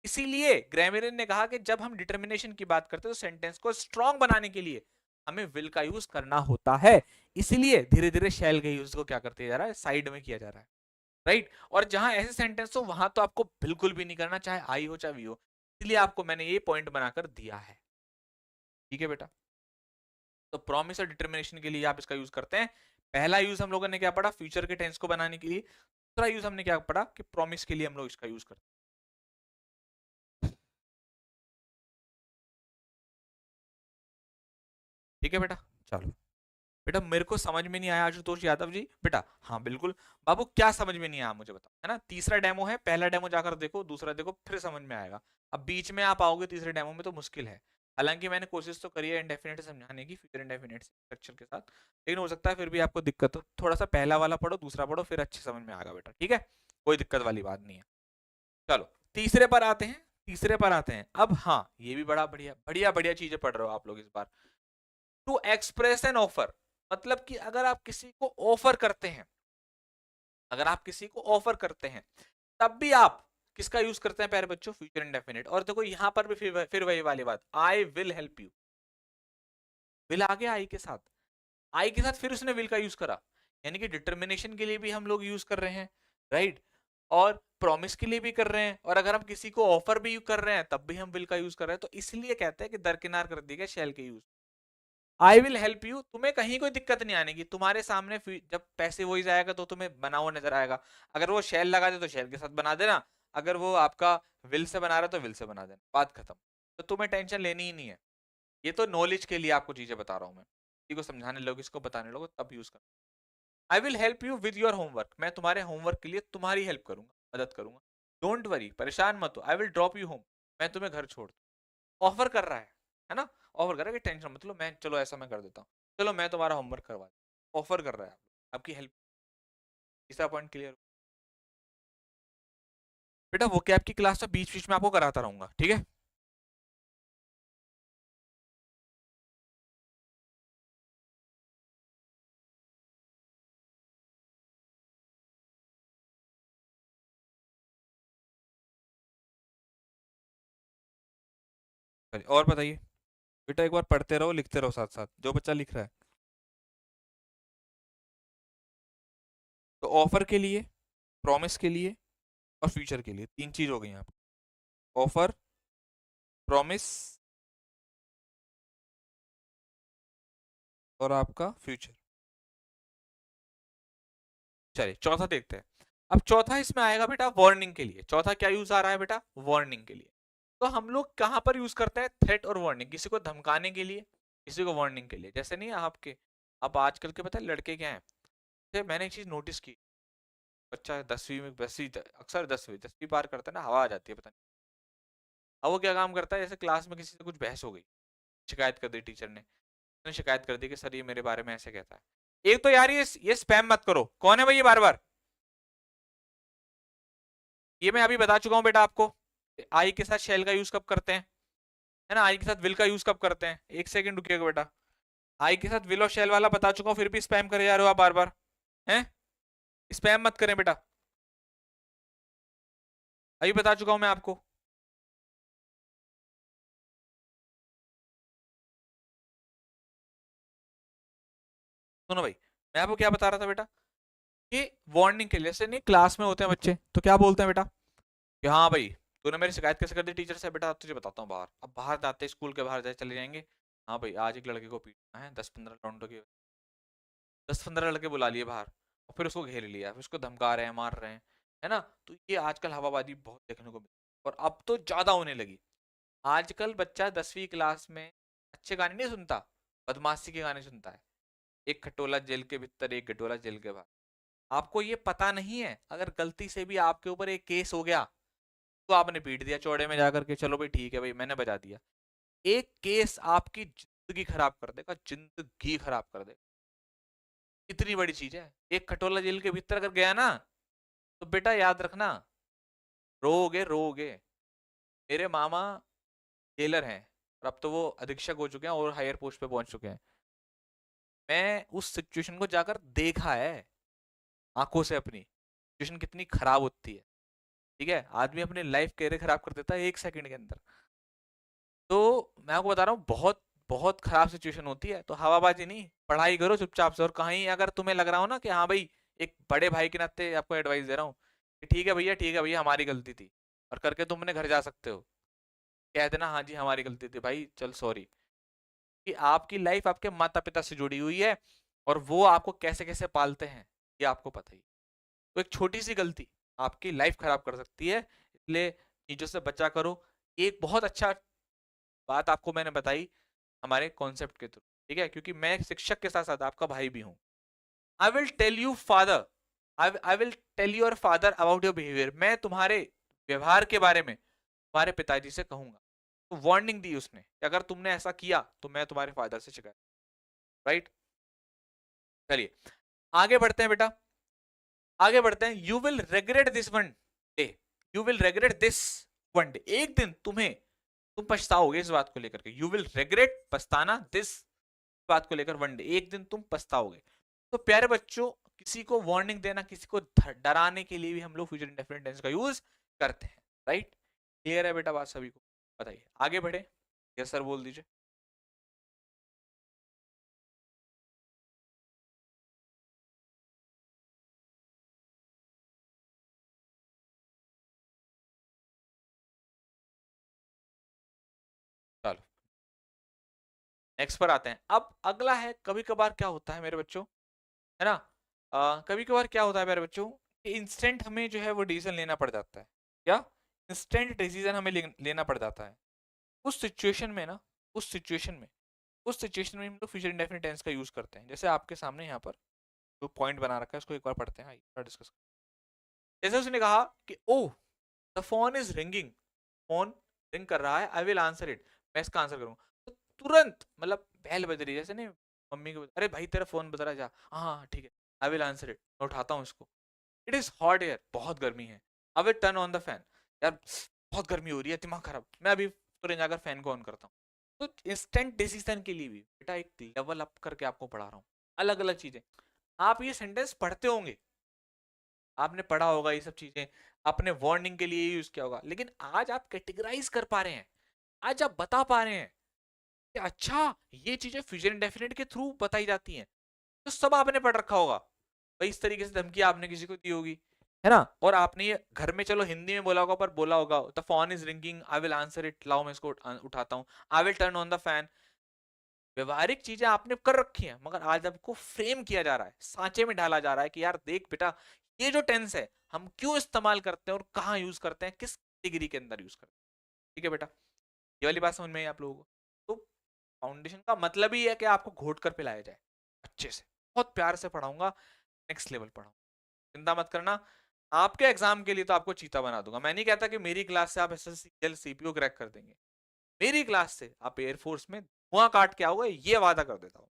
इसीलिए ग्रामरियन ने कहा कि जब हम डिटर्मिनेशन की बात करते हैं तो सेंटेंस को स्ट्रॉन्ग बनाने के लिए हमें विल का यूज करना होता है, इसीलिए धीरे धीरे शैल के यूज को क्या करते जा रहा है, साइड में किया जा रहा है, राइट। और जहां ऐसे सेंटेंस हो वहां तो आपको बिल्कुल भी नहीं करना, चाहे आई हो चाहे वी हो, इसलिए आपको मैंने ये पॉइंट बनाकर दिया है, ठीक है बेटा। तो प्रॉमिस और डिटर्मिनेशन के लिए आप इसका यूज करते हैं। पहला यूज हम लोगों ने क्या पढ़ा, फ्यूचर के टेंस को बनाने के लिए, दूसरा यूज हमने क्या पढ़ा कि प्रॉमिस के लिए हम लोग इसका यूज करते हैं। ठीक है बेटा, चलो बेटा, मेरे को समझ में नहीं आया आशुतोष यादव जी, बेटा हाँ बिल्कुल, बाबू क्या समझ में नहीं आया मुझे बताओ, है ना, तीसरा डेमो है, पहला डेमो जाकर देखो, दूसरा देखो, फिर समझ में आएगा। अब बीच में आप आओगे तीसरे डेमो में तो मुश्किल है, हालांकि मैंने कोशिश तो करी है इंडेफिनेट समझाने की, फ्यूचर इंडेफिनेट स्ट्रक्चर के साथ, लेकिन हो सकता है फिर भी आपको दिक्कत हो, थोड़ा सा पहला वाला पढ़ो, दूसरा पढ़ो, फिर अच्छे समझ में आएगा बेटा, ठीक है, कोई दिक्कत वाली बात नहीं है। चलो तीसरे पर आते हैं, तीसरे पर आते हैं अब, हाँ ये भी बड़ा बढ़िया बढ़िया बढ़िया चीजें पढ़ रहे हो आप लोग इस बार। टू एक्सप्रेस एन ऑफर, मतलब कि अगर आप किसी को ऑफर करते हैं, अगर आप किसी को ऑफर करते हैं, तब भी आप किसका यूज करते हैं प्यारे बच्चों, फ्यूचर इंडेफिनिट। और देखो यहां पर भी फिर वही वाली बात, I will help you, will आ गया आई के साथ, आई के साथ फिर उसने विल का यूज करा, यानी कि डिटर्मिनेशन के लिए भी हम लोग यूज कर रहे हैं, राइट, और प्रॉमिस के लिए भी कर रहे हैं, और अगर हम किसी को ऑफर भी कर रहे हैं तब भी हम विल का यूज कर रहे हैं, तो इसलिए कहते हैं कि दरकिनार कर दिया गया शैल के use. I will help you, तुम्हें कहीं कोई दिक्कत नहीं आने की, तुम्हारे सामने जब पैसे वॉइस आएगा तो तुम्हें बना हुआ नजर आएगा, अगर वो शेल लगा दे तो शेल के साथ बना देना, अगर वो आपका विल से बना रहा है तो विल से बना देना, बात खत्म, तो तुम्हें टेंशन लेनी ही नहीं है। ये तो नॉलेज के लिए आपको चीजें बता रहा हूँ मैं, किसी को समझाने लोग, इसको बताने लोग तब यूज कर। आई will help you with your homework, मैं तुम्हारे होमवर्क के लिए तुम्हारी हेल्प करूंगा, मदद करूंगा। डोंट वरी, परेशान मत हो, I will drop you home, मैं तुम्हें घर छोड़, ऑफर कर रहा है ना, ऑफर कर रहा है कि टेंशन मतलब मैं, चलो ऐसा मैं कर देता हूँ, चलो मैं तुम्हारा होमवर्क करवा, ऑफर कर रहा है आपकी हेल्प। तीसरा पॉइंट क्लियर बेटा, वो क्या आपकी क्लास में बीच बीच में आपको कराता रहूंगा, ठीक है। चलिए और बताइए बेटा, एक बार पढ़ते रहो लिखते रहो साथ साथ, जो बच्चा लिख रहा है। तो ऑफर के लिए, प्रॉमिस के लिए और फ्यूचर के लिए, तीन चीज हो गई यहाँ पर, ऑफर, प्रॉमिस और आपका फ्यूचर। चलिए चौथा देखते हैं। अब चौथा इसमें आएगा बेटा वार्निंग के लिए, चौथा क्या यूज आ रहा है बेटा, वार्निंग के लिए। तो हम लोग कहां पर यूज करते हैं, थ्रेट और वार्निंग, किसी को धमकाने के लिए, किसी को वार्निंग के लिए, जैसे नहीं आपके, अब आजकल के पता है लड़के क्या है, जैसे मैंने एक चीज नोटिस की, बच्चा 10वीं में, 10वीं अक्सर 10वीं पार करता है ना, हवा आ जाती है पता नहीं, अब वो क्या काम करता है, जैसे क्लास में किसी से कुछ बहस हो गई, शिकायत कर दी टीचर ने, उसने शिकायत कर दी कि सर ये मेरे बारे में ऐसे कहता है, एक तो यार ये स्पैम मत करो, कौन है भाई ये बार बार, ये मैं अभी बता चुका हूं बेटा आपको, आई के साथ शेल का यूज कब करते हैं, है ना, आई के साथ विल का यूज कब करते हैं, एक सेकंड रुकिएगा बेटा, आई के साथ विल और शेल वाला बता चुका हूं, फिर भी स्पैम करे जा रहे हो आप बार बार, हैं, स्पैम मत करें बेटा, अभी बता चुका हूं मैं आपको। सुनो भाई, मैं आपको क्या बता रहा था बेटा, कि वार्निंग के लिए, जैसे नहीं क्लास में होते हैं बच्चे तो क्या बोलते हैं बेटा, कि हाँ भाई तूने मेरी शिकायत कैसे कर दी टीचर से, बेटा तुझे बताता हूँ बाहर। अब बाहर जाते स्कूल के बाहर जाए चले जाएंगे, हाँ भाई आज एक लड़के को पीटना है, 10-15 राउंडों की, 10-15 लड़के बुला लिए बाहर और फिर उसको घेर लिया, फिर उसको धमका रहे हैं, मार रहे हैं, है ना। तो ये आजकल हवाबाजी बहुत देखने को मिलती है और अब तो ज्यादा होने लगी। आजकल बच्चा 10वीं क्लास में अच्छे गाने नहीं सुनता, बदमाशी के गाने सुनता है। एक खटोला जेल के भीतर, एक खटोला जेल के बाहर। आपको ये पता नहीं है अगर गलती से भी आपके ऊपर एक केस हो गया तो आपने पीट दिया चौड़े में जाकर के, चलो भाई ठीक है भाई मैंने बजा दिया, एक केस आपकी जिंदगी खराब कर देगा, जिंदगी खराब कर देगा। इतनी बड़ी चीज है। एक खटोला जेल के भीतर अगर गया ना तो बेटा याद रखना, रोगे रोगे। मेरे मामा जेलर हैं और अब तो वो अधीक्षक हो चुके हैं और हायर पोस्ट पे पहुंच चुके हैं। मैं उस सिचुएशन को जाकर देखा है आंखों से अपनी, सिचुएशन कितनी खराब होती है। ठीक है, आदमी अपनी लाइफ कैरियर खराब कर देता है 1 सेकंड के अंदर। तो मैं आपको बता रहा हूँ बहुत बहुत खराब सिचुएशन होती है। तो हवाबाजी नहीं, पढ़ाई करो चुपचाप से। और कहीं अगर तुम्हें लग रहा हो ना कि हाँ भाई, एक बड़े भाई के नाते आपको एडवाइस दे रहा हूँ कि ठीक है भैया, ठीक है भैया हमारी गलती थी, और करके तुम अपने घर जा सकते हो, कह देना हाँ जी हमारी गलती थी भाई, चल सॉरी। कि आपकी लाइफ आपके माता पिता से जुड़ी हुई है और वो आपको कैसे कैसे पालते हैं ये आपको पता ही। तो एक छोटी सी गलती आपकी लाइफ खराब कर सकती है, इसलिए चीजों से बचा करो। एक बहुत अच्छा बात आपको मैंने बताई हमारे कॉन्सेप्ट के थ्रू, ठीक है, क्योंकि मैं एक शिक्षक के साथ साथ आपका भाई भी हूँ। I will tell you father, I will tell your father about your behaviour. मैं तुम्हारे व्यवहार के बारे में तुम्हारे पिताजी से कहूंगा। तो वार्निंग दी उसने कि अगर तुमने ऐसा किया तो मैं तुम्हारे फादर से शिकायत, राइट। चलिए आगे बढ़ते हैं बेटा, आगे बढ़ते हैं। You will regret this one day, you will regret this one day, एक दिन तुम पछताओगे इस बात को लेकर के। यू विल रेग्रेट, पछताना, दिस बात को लेकर, वन डे, एक दिन तुम पछताओगे। तो प्यारे बच्चों, किसी को वार्निंग देना, किसी को डराने के लिए भी हम लोग फ्यूचर इंडेफिनिट टेंस का यूज करते हैं, राइट। क्लियर है बेटा बात सभी को? बताइए आगे बढ़े। यस सर बोल दीजिए। चलो नेक्स्ट पर आते हैं। अब अगला है, कभी कभार क्या होता है मेरे बच्चों, है ना, कभी कभार क्या होता है मेरे बच्चों, इंस्टेंट हमें जो है वो डिसीजन लेना पड़ जाता है। क्या? इंस्टेंट डिसीजन हमें लेना पड़ जाता है। उस सिचुएशन में ना, उस सिचुएशन में उस सिचुएशन में हम लोग फ्यूचर इंडेफिनिट टेंस का यूज करते हैं। जैसे आपके सामने यहाँ पर जो पॉइंट बना रखा है उसको एक बार पढ़ते हैं, डिस्कस। जैसे उसने कहा कि oh the phone is ringing, phone ring कर रहा है, आई विल आंसर इट, मैं इसका आंसर करूंगा। तो तुरंत मतलब बेल बज रही है, जैसे नहीं मम्मी को अरे भाई तेरा फोन बज रहा है जा, हाँ हाँ ठीक है, आई विल आंसर इट, मैं उठाता हूँ इसको। इट इज हॉट एयर, बहुत गर्मी है, I will turn on the fan, यार बहुत गर्मी हो रही है, दिमाग खराब, मैं अभी तुरंत जाकर फैन को ऑन करता हूँ। तो इंस्टेंट डिसीजन के लिए भी बेटा एक लेवल अप करके आपको पढ़ा रहा हूँ, अलग अलग चीजें। आप ये सेंटेंस पढ़ते होंगे, आपने पढ़ा होगा ये सब चीजें, आपने वार्निंग के लिए यूज किया होगा, लेकिन आज आप कैटेगराइज कर पा रहे हैं, आज आप बता पा रहे हैं कि अच्छा ये चीजें फ्यूचर इंडेफिनिट के थ्रू बताई जाती हैं। तो सब आपने पढ़ रखा होगा भाई, इस तरीके से धमकी आपने किसी को दी होगी, है ना। और आपने ये घर में चलो हिंदी में बोला होगा, पर बोला होगा the phone is ringing, I will answer it, लाओ मैं इसको उठाता हूँ, I will turn on the fan. व्यवहारिक चीजें आपने कर रखी हैं, मगर आज आपको फ्रेम किया जा रहा है, सांचे में डाला जा रहा है कि यार देख बेटा, ये जो टेंस है हम क्यों इस्तेमाल करते हैं और कहाँ यूज करते हैं, किस डिग्री के अंदर यूज करते हैं। ठीक है बेटा, ये वाली बात समझ में आई आप लोगों को? तो फाउंडेशन का मतलब ही है कि आपको घोट कर पिलाया जाए अच्छे से, बहुत प्यार से पढ़ाऊंगा, नेक्स्ट लेवल पढ़ाऊंगा, चिंता मत करना। आपके एग्जाम के लिए तो आपको चीता बना दूंगा। मैं नहीं कहता कि मेरी क्लास से आप एसएससी सीपीओ क्रैक कर देंगे, मेरी क्लास से आप एयरफोर्स में धुआं काट के आओगे, ये वादा कर देता हूँ।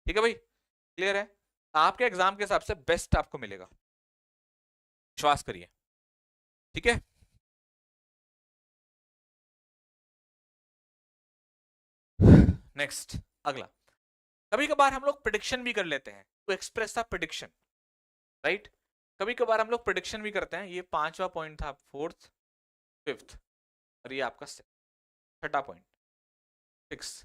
ठीक है भाई, क्लियर है? आपके एग्जाम के हिसाब से बेस्ट आपको मिलेगा, विश्वास करिए। ठीक है, नेक्स्ट अगला। कभी कभार हम लोग प्रिडिक्शन भी कर लेते हैं, to express the prediction, right. कभी कभार हम लोग प्रिडिक्शन भी करते हैं। ये पांचवा पॉइंट था, फोर्थ, फिफ्थ, और ये आपका छठा point, six.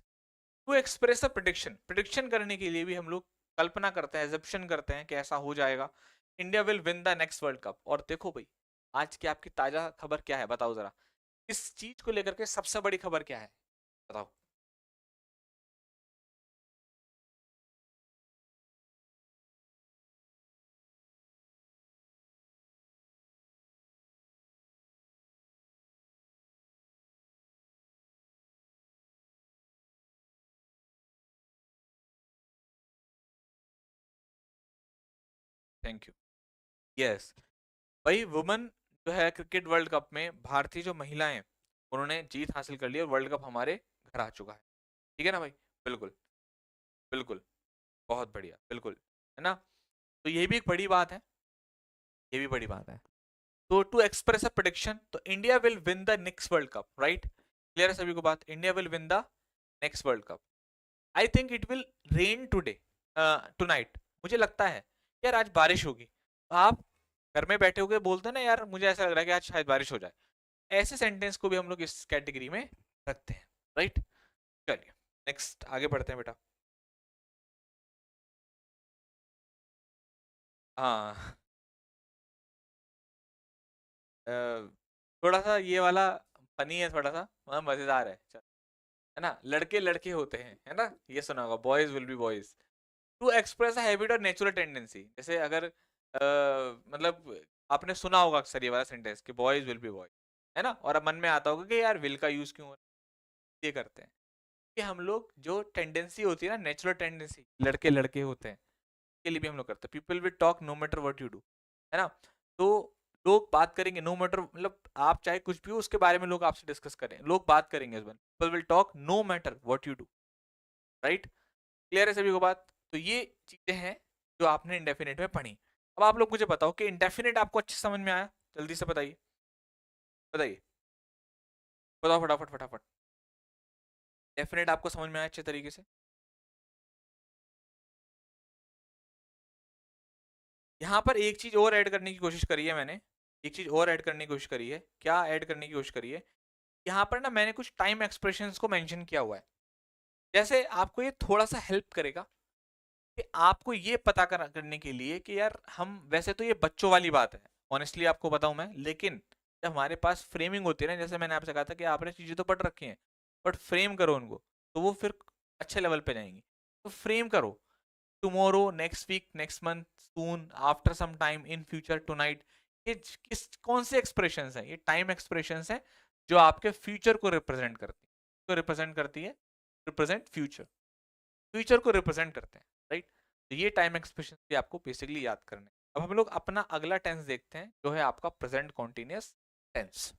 To express a prediction, prediction करने के लिए भी हम लोग कल्पना करते हैं, एजप्शन करते हैं कि ऐसा हो जाएगा, India will win the next world cup. और देखो भाई, आज की आपकी ताजा खबर क्या है, बताओ जरा। इस चीज को लेकर के सबसे बड़ी खबर क्या है, बताओ। Thank you. यस, भाई वुमेन जो है क्रिकेट वर्ल्ड कप में, भारतीय जो महिलाएं, उन्होंने जीत हासिल कर ली और वर्ल्ड कप हमारे घर आ चुका है। ठीक है ना भाई। बिल्कुल। बिल्कुल। बहुत बढ़िया, बिल्कुल। है ना। तो ये भी एक बड़ी बात है, ये भी बड़ी बात है। तो टू एक्सप्रेस अ प्रेडिक्शन, तो India will win the next world cup, right. Clear है सभी को बात, India will win the next world cup. I think it will rain today, tonight. मुझे लगता है यार आज बारिश होगी। आप घर में बैठे हुए बोलते हैं ना यार मुझे ऐसा लग रहा है कि आज शायद बारिश हो जाए, ऐसे सेंटेंस को भी हम लोग इस कैटेगरी में रखते हैं, राइट। चलिए नेक्स्ट आगे बढ़ते हैं बेटा। हाँ। अ, थोड़ा सा ये वाला फनी है, थोड़ा सा मजेदार है, चल। है ना, लड़के लड़के होते हैं, है ना, ये सुना होगा, boys will be boys. To express a habit और नेचुरल टेंडेंसी, जैसे अगर मतलब आपने सुना होगा अक्सर ये वाला सेंटेंस कि बॉयज विल बी बॉयज, है ना, और अब मन में आता होगा कि यार विल का यूज क्यों हो रहा है? ये करते हैं कि हम लोग जो टेंडेंसी होती है ना, नेचुरल टेंडेंसी, लड़के लड़के होते हैं, के लिए भी हम लोग करते हैं। People will talk no matter what you do, है ना। तो लोग बात करेंगे नो मैटर, मतलब आप चाहे कुछ भी हो उसके बारे में लोग आपसे डिस्कस करें, लोग बात करेंगे, people will talk no matter what you do, right. Clear है सभी को बात। तो ये चीजें हैं जो आपने इंडेफिनेट में पढ़ी। अब आप लोग मुझे बताओ कि इंडेफिनेट आपको अच्छे समझ में आया, जल्दी से बताइए, बताइए, बताओ फटाफट फटाफट। डेफिनेट आपको समझ में आया अच्छे तरीके से। यहाँ पर एक चीज और ऐड करने की कोशिश करी है मैंने, एक चीज और ऐड करने की कोशिश करी है, क्या ऐड करने की कोशिश करी है, यहाँ पर ना मैंने कुछ टाइम एक्सप्रेशंस को मेंशन किया हुआ है। जैसे आपको ये थोड़ा सा हेल्प करेगा कि आपको ये पता करने के लिए कि यार हम, वैसे तो ये बच्चों वाली बात है, ऑनेस्टली आपको बताऊं मैं, लेकिन जब हमारे पास फ्रेमिंग होती है ना, जैसे मैंने आपसे कहा था कि आपने चीजें तो पढ़ रखी हैं, बट फ्रेम करो उनको, तो वो फिर अच्छे लेवल पे जाएंगी। तो फ्रेम करो, tomorrow, next week, next month, soon, after some time, in future, tonight. ये किस कौन से एक्सप्रेशंस हैं, ये टाइम एक्सप्रेशंस हैं जो आपके फ्यूचर को रिप्रेजेंट करती है, तो रिप्रेजेंट करती है, रिप्रेजेंट फ्यूचर, फ्यूचर को रिप्रेजेंट करते हैं, राइट। तो ये टाइम एक्सप्रेशन भी आपको बेसिकली याद करने हैं। अब हम लोग अपना अगला टेंस देखते हैं जो है आपका प्रेजेंट कॉन्टिन्यूअस टेंस।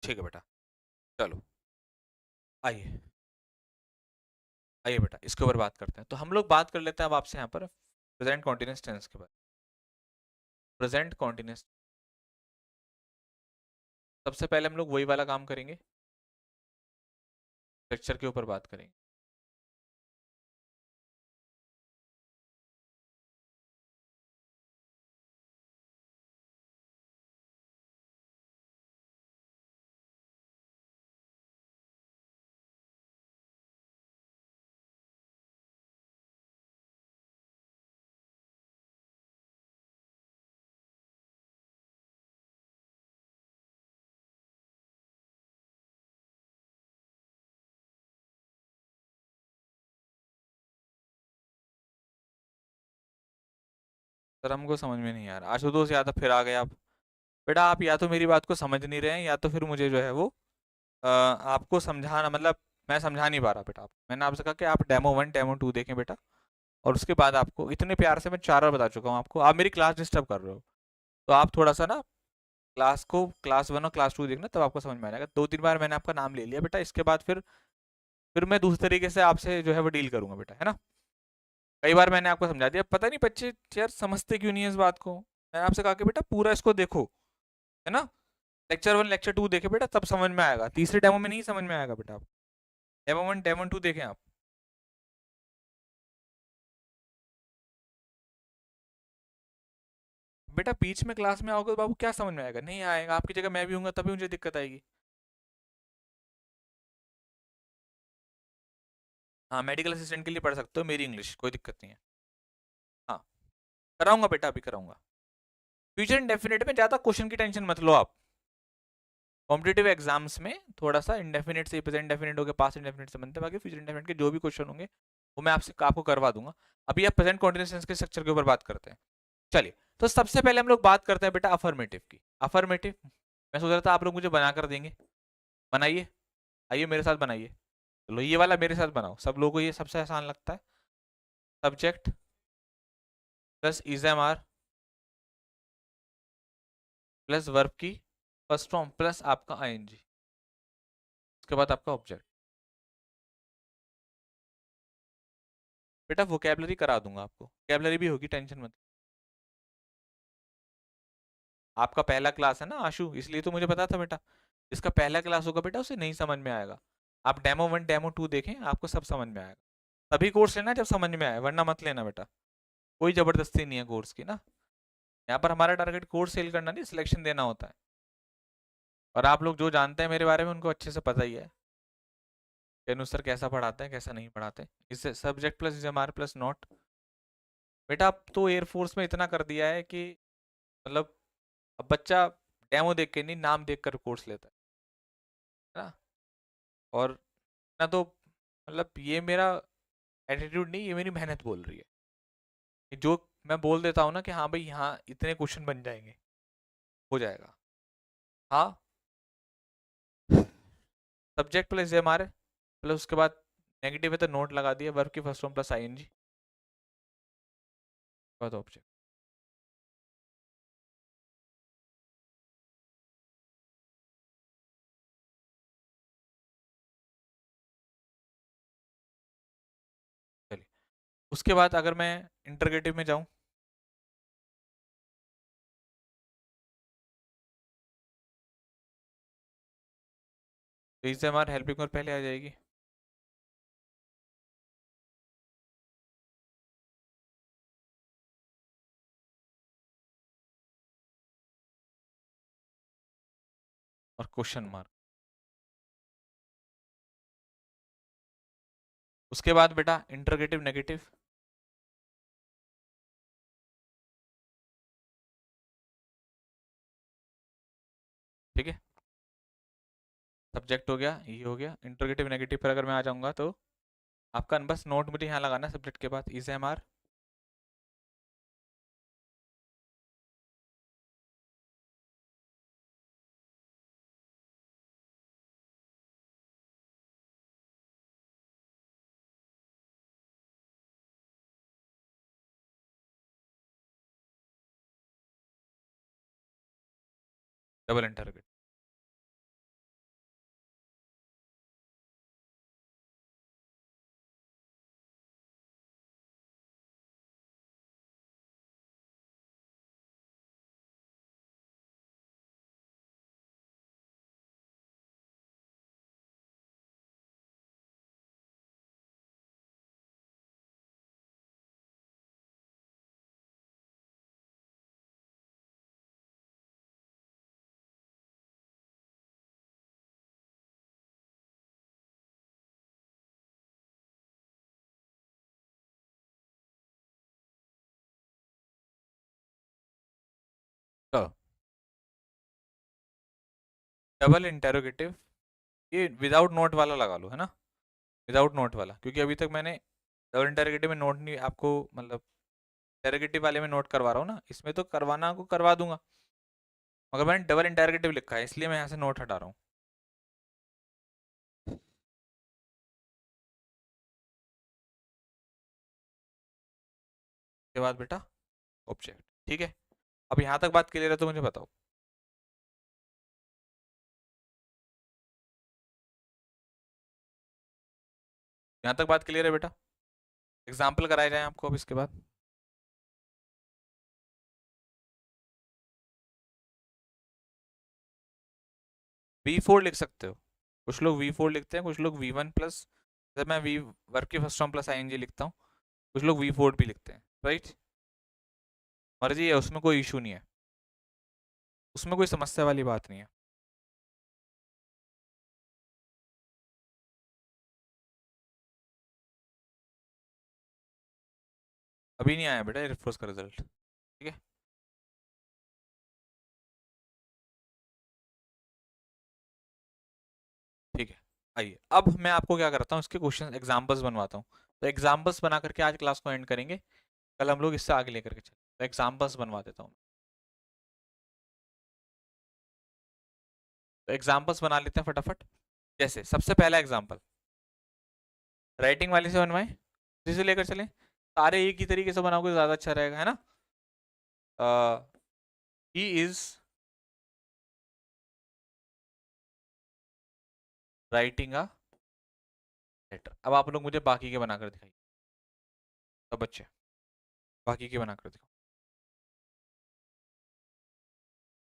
ठीक है बेटा, चलो आइए, आइए बेटा इसके ऊपर बात करते हैं। तो हम लोग बात कर लेते हैं अब आपसे यहाँ पर प्रेजेंट कॉन्टिन्यूअस टेंस के बारे में। प्रेजेंट कॉन्टिन्यूअस, सबसे पहले हम लोग वही वाला काम करेंगे, लेक्चर के ऊपर बात करेंगे। सर हमको समझ में नहीं आ रहा, आशुतोष यादव फिर आ गए आप। बेटा आप या तो मेरी बात को समझ नहीं रहे हैं, या तो फिर मुझे जो है वो आपको समझाना, मतलब मैं समझा नहीं पा रहा बेटा। आप, मैंने आपसे कहा कि आप डेमो 1 डेमो 2 देखें बेटा, और उसके बाद आपको इतने प्यार से मैं 4 बार बता चुका हूँ आपको, आप मेरी क्लास डिस्टर्ब कर रहे हो। तो आप थोड़ा सा ना क्लास को, क्लास 1 और क्लास 2 देखना, तब आपको समझ में आ जाएगा। 2-3 बार मैंने आपका नाम ले लिया बेटा, इसके बाद फिर मैं दूसरे तरीके से आपसे जो है वो डील करूंगा बेटा, है ना। कई बार मैंने आपको समझा दिया, पता नहीं बच्चे यार समझते क्यों नहीं है इस बात को। मैंने आपसे कहा कि बेटा पूरा इसको देखो, है ना, लेक्चर 1 लेक्चर 2 देखे बेटा, तब समझ में आएगा, तीसरे डेमो में नहीं समझ में आएगा बेटा। आप डेमो 1 डेमो 2 देखें आप। बेटा बीच में क्लास में आओगे तो बाबू क्या समझ में आएगा, नहीं आएगा। आपकी जगह मैं भी हूँगा तभी मुझे दिक्कत आएगी। हाँ मेडिकल असिस्टेंट के लिए पढ़ सकते हो मेरी इंग्लिश, कोई दिक्कत नहीं है। हाँ कराऊंगा बेटा, अभी कराऊंगा। फ्यूचर इंडेफिनिट में ज़्यादा क्वेश्चन की टेंशन मत लो आप। कॉम्पिटेटिव एग्जाम्स में थोड़ा सा इंडेफिनिट से प्रेजेंट इंडेफिनिट हो गया, पास्ट इंडेफिनिट से बनते हैं, बाकी फ्यूचर इंडेफिनिट के जो भी क्वेश्चन होंगे वो मैं आपको करवा दूंगा। अभी आप प्रेजेंट कॉन्टिन्यूअस टेंस के स्ट्रक्चर के ऊपर बात करते हैं। चलिए, तो सबसे पहले हम लोग बात करते हैं बेटा अफर्मेटिव की। अफर्मेटिव मैं सोच रहा था आप लोग मुझे बना कर देंगे, बनाइए, आइए मेरे साथ बनाइए। चलो ये वाला मेरे साथ बनाओ, सब लोगों को ये सबसे आसान लगता है। Subject plus is am are plus verb की फर्स्ट फॉर्म प्लस आपका आईएनजी, उसके बाद आपका ऑब्जेक्ट। बेटा वोकेबलरी करा दूंगा आपको, वोकेबलरी भी होगी, टेंशन मत। आपका पहला क्लास है ना आशु, इसलिए तो मुझे पता था बेटा, जिसका पहला क्लास होगा बेटा उसे नहीं समझ में आएगा। आप डेमो 1 डेमो 2 देखें, आपको सब समझ में आएगा। तभी कोर्स लेना जब समझ में आए, वरना मत लेना बेटा। कोई जबरदस्ती नहीं है कोर्स की ना, यहाँ पर हमारा टारगेट कोर्स सेल करना नहीं, सिलेक्शन देना होता है। और आप लोग जो जानते हैं मेरे बारे में उनको अच्छे से पता ही है कि अनुसार कैसा पढ़ाते हैं कैसा नहीं पढ़ाते। इससे subject plus MR plus not. बेटा अब तो एयरफोर्स में इतना कर दिया है कि मतलब अब बच्चा डेमो देख के नहीं, नाम देख कर कोर्स लेता है ना। और ना तो मतलब ये मेरा एटीट्यूड नहीं, ये मेरी मेहनत बोल रही है कि जो मैं बोल देता हूँ ना कि हाँ भाई यहाँ इतने क्वेश्चन बन जाएंगे, हो जाएगा। हाँ subject plus am are plus उसके बाद नेगेटिव है तो नोट लगा दिया, वर्ब की फर्स्ट फॉर्म प्लस आईएनजी बाद ऑब्जेक्ट। चलिए उसके बाद अगर मैं इंटरगेटिव में जाऊं, तो इससे हमारे हेल्पिंग और पहले आ जाएगी। और क्वेश्चन मार्क। उसके बाद बेटा इंटरगेटिव नेगेटिव। ठीक है, सब्जेक्ट हो गया, ये हो गया। इंटरगेटिव नेगेटिव पर अगर मैं आ जाऊंगा तो आपका बस नोट मुझे यहाँ लगाना है, सब्जेक्ट के बाद is am are double interrogative. तो डबल इंटरोगेटिव, ये विदाउट नोट वाला लगा लो है ना, विदाउट नोट वाला, क्योंकि अभी तक मैंने डबल इंटरोगेटिव में नोट नहीं आपको, मतलब इंटरोगेटिव वाले में नोट करवा रहा हूँ ना, इसमें तो करवाना को करवा दूंगा, मगर मैंने डबल इंटरोगेटिव लिखा है इसलिए मैं यहाँ से नोट हटा रहा हूँ। उसके बाद बेटा ऑब्जेक्ट। ठीक है, अब यहाँ तक बात क्लियर है तो मुझे बताओ। यहाँ तक बात क्लियर है बेटा, एग्जाम्पल कराए जाए आपको अब इसके बाद। V4 लिख सकते हो, कुछ लोग V4 लिखते हैं, कुछ लोग V1 प्लस, जैसे मैं वी वर्क की फर्स्ट फॉर्म प्लस आईएनजी लिखता हूँ, कुछ लोग V4 भी लिखते हैं, राइट। मर्जी है, उसमें कोई इशू नहीं है, उसमें कोई समस्या वाली बात नहीं है। अभी नहीं आया बेटा एयरफोर्स का रिजल्ट, ठीक है। ठीक है, आइए अब मैं आपको क्या करता हूँ, इसके क्वेश्चन एग्जांपल्स बनवाता हूँ। तो एग्जांपल्स बना करके आज क्लास को एंड करेंगे, कल हम लोग इससे आगे लेकर के चलें। तो एग्जांपल्स बनवा देता हूँ। तो एग्जांपल्स बना लेते हैं फटाफट। जैसे सबसे पहला एग्जांपल राइटिंग वाले से बनवाएं, इसी से लेकर चलें, सारे एक ही तरीके से बनाओगे तो ज्यादा अच्छा रहेगा, है ना। He is writing a letter. अब आप लोग मुझे बाकी के बनाकर दिखाइए, सब बच्चे बाकी के बनाकर दिखाओ,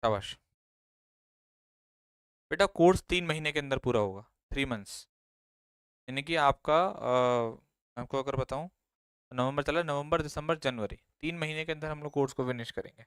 शाबाश। बेटा कोर्स 3 महीने के अंदर पूरा होगा, 3 मंथ्स, यानी कि आपका आपको अगर बताऊं, नवंबर चला, नवंबर दिसंबर जनवरी, 3 महीने के अंदर हम लोग कोर्स को फिनिश करेंगे।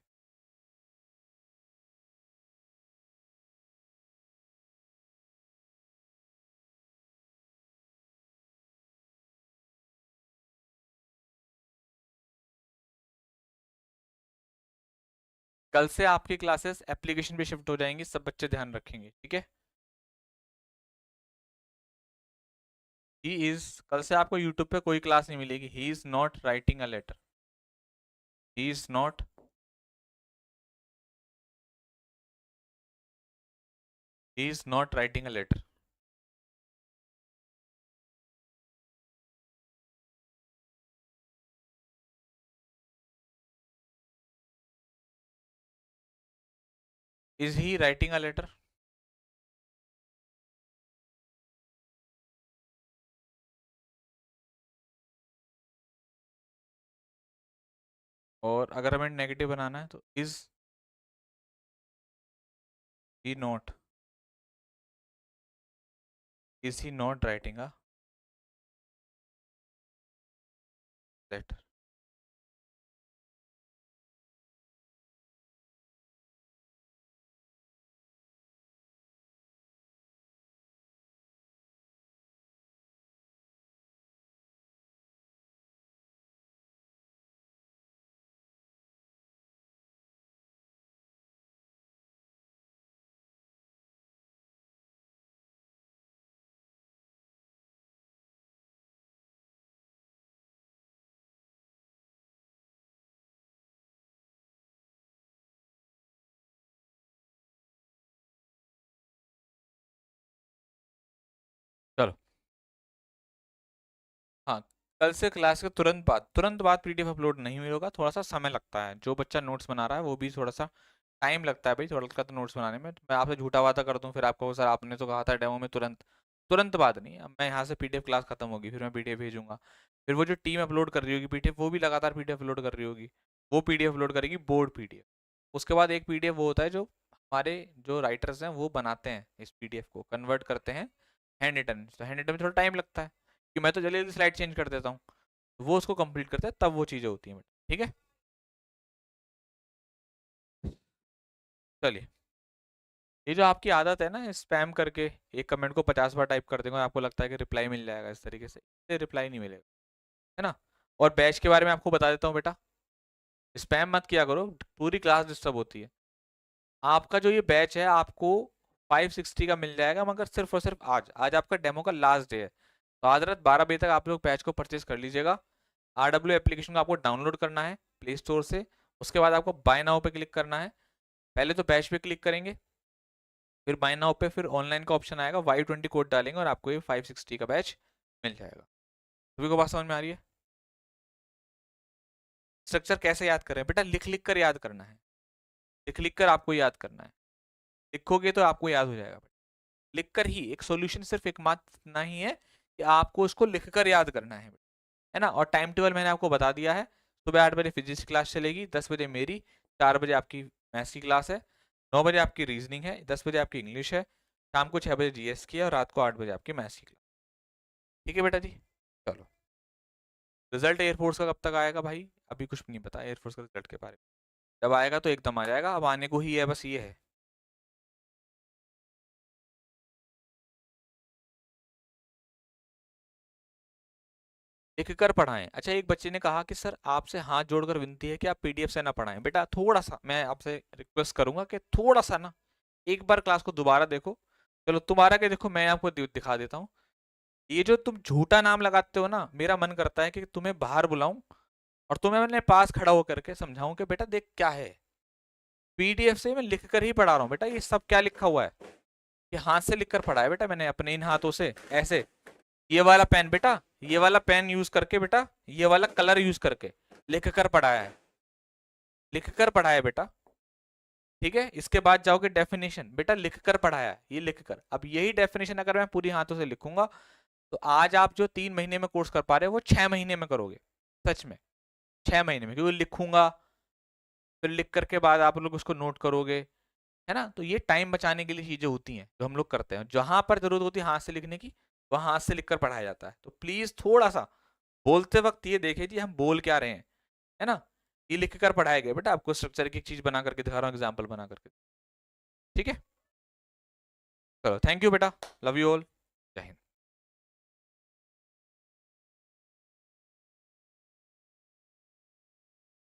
कल से आपकी क्लासेस एप्लीकेशन पे शिफ्ट हो जाएंगी, सब बच्चे ध्यान रखेंगे, ठीक है। ही इज, कल से आपको यूट्यूब पे कोई क्लास नहीं मिलेगी, he is not writing a letter, he is not, he is not writing a letter. Is he writing a letter. और अगर हमें नेगेटिव बनाना है तो is he not, is he not writing a letter. चलो, हाँ, कल से क्लास के तुरंत बाद पीडीएफ अपलोड नहीं होगा, थोड़ा सा समय लगता है, जो बच्चा नोट्स बना रहा है वो भी थोड़ा सा टाइम लगता है भाई, थोड़ा लगता है नोट्स बनाने में। तो मैं आपसे झूठा वादा कर दूं फिर आपको, सर आपने तो कहा था डेमो में तुरंत, तुरंत बाद नहीं। अब मैं यहाँ से पीडीएफ क्लास खत्म होगी, फिर मैं पीडीएफ भेजूंगा, फिर वो जो टीम अपलोड कर रही होगी पीडीएफ, वो भी लगातार पीडीएफ अपलोड कर रही होगी, वो पीडीएफ अपलोड करेगी बोर्ड पीडीएफ। उसके बाद एक पीडीएफ वो होता है जो हमारे जो राइटर्स हैं वो बनाते हैं, इस पीडीएफ को कन्वर्ट करते हैं हैंड रिटन। तो हैंड रिटन में थोड़ा टाइम लगता है, कि मैं तो जल्दी जल्दी स्लाइड चेंज कर देता हूँ, वो उसको कंप्लीट करते हैं, तब वो चीज़ें होती हैं, ठीक है। चलिए, ये जो आपकी आदत है ना स्पैम करके एक कमेंट को 50 बार टाइप कर देंगे, आपको लगता है कि रिप्लाई मिल जाएगा, इस तरीके से रिप्लाई नहीं मिलेगा, है ना। और बैच के बारे में आपको बता देता हूँ बेटा, स्पैम मत किया करो, पूरी क्लास डिस्टर्ब होती है। आपका जो ये बैच है आपको 560 का मिल जाएगा, मगर सिर्फ और सिर्फ आज, आज आपका डेमो का लास्ट डे है, तो आज रात 12 बजे तक आप लोग बैच को परचेज कर लीजिएगा। RW एप्लीकेशन को आपको डाउनलोड करना है प्ले स्टोर से, उसके बाद आपको बाय नाउ पे क्लिक करना है, पहले तो बैच पे क्लिक करेंगे, फिर बाय नाउ पे फिर ऑनलाइन का ऑप्शन आएगा, Y20 कोड डालेंगे और आपको ये 560 का बैच मिल जाएगा। सभी को बात समझ में आ रही है। स्ट्रक्चर कैसे याद करें बेटा, लिख लिख कर याद करना है, लिख लिख कर आपको याद करना है, लिखोगे तो आपको याद हो जाएगा। लिख कर ही एक सॉल्यूशन सिर्फ एक मात्र इतना ही है कि आपको उसको लिख कर याद करना है ना। और टाइम टेबल मैंने आपको बता दिया है, सुबह 8 बजे फिजिक्स की क्लास चलेगी, 10 बजे मेरी, 4 बजे आपकी मैथ्स की क्लास है, 9 बजे आपकी रीजनिंग है, 10 बजे आपकी इंग्लिश है, शाम को 6 बजे जीएस की है, और रात को 8 बजे आपकी मैथ्स की क्लास। ठीक है बेटा जी। चलो, रिजल्ट एयरफोर्स का कब तक आएगा भाई, अभी कुछ नहीं पता एयरफोर्स का रिजल्ट के बारे में। जब आएगा तो एकदम आ जाएगा, अब आने को ही है, बस ये है। लिख कर पढ़ाएं। अच्छा, एक बच्चे ने कहा कि सर आपसे हाथ जोड़कर विनती है कि आप पीडीएफ से ना पढ़ाएं। बेटा थोड़ा सा मैं आपसे रिक्वेस्ट करूंगा कि थोड़ा सा ना एक बार क्लास को दोबारा देखो। चलो तुम्हारा क्या, देखो मैं आपको दिखा देता हूँ। ये जो तुम झूठा नाम लगाते हो ना, मेरा मन करता है कि तुम्हें बाहर बुलाऊं और तुम्हें अपने पास खड़ा होकर के समझाऊं कि बेटा देख क्या है, पीडीएफ से मैं लिख कर ही पढ़ा रहा हूँ बेटा, ये सब क्या लिखा हुआ है, ये हाथ से लिख कर पढ़ा है बेटा मैंने अपने इन हाथों से ऐसे। ये वाला पेन बेटा, ये वाला पेन यूज करके बेटा, ये वाला कलर यूज करके लिख कर पढ़ाया है, लिख कर पढ़ाया है बेटा। ठीक है, इसके बाद जाओगे डेफिनेशन, बेटा लिख कर पढ़ाया है, ये लिख कर। अब यही डेफिनेशन अगर मैं पूरी हाथों से लिखूंगा तो आज आप जो 3 महीने में कोर्स कर पा रहे हो वो 6 महीने में करोगे, सच में 6 महीने में, क्योंकि लिखूंगा फिर लिख करके बाद आप लोग उसको नोट करोगे, है ना। तो ये टाइम बचाने के लिए चीजें होती हैं जो हम लोग करते हैं, जहां पर जरूरत होती है हाथ से लिखने की वहां हाथ से लिखकर पढ़ाया जाता है। तो प्लीज थोड़ा सा बोलते वक्त ये देखे जी हम बोल क्या रहे हैं, है ना। ये लिख कर पढ़ाया गया बेटा, आपको स्ट्रक्चर की एक चीज बना करके दिखा रहा हूँ, एग्जाम्पल बना करके। ठीक है, चलो थैंक यू बेटा, लव यू ऑल, जय हिंद।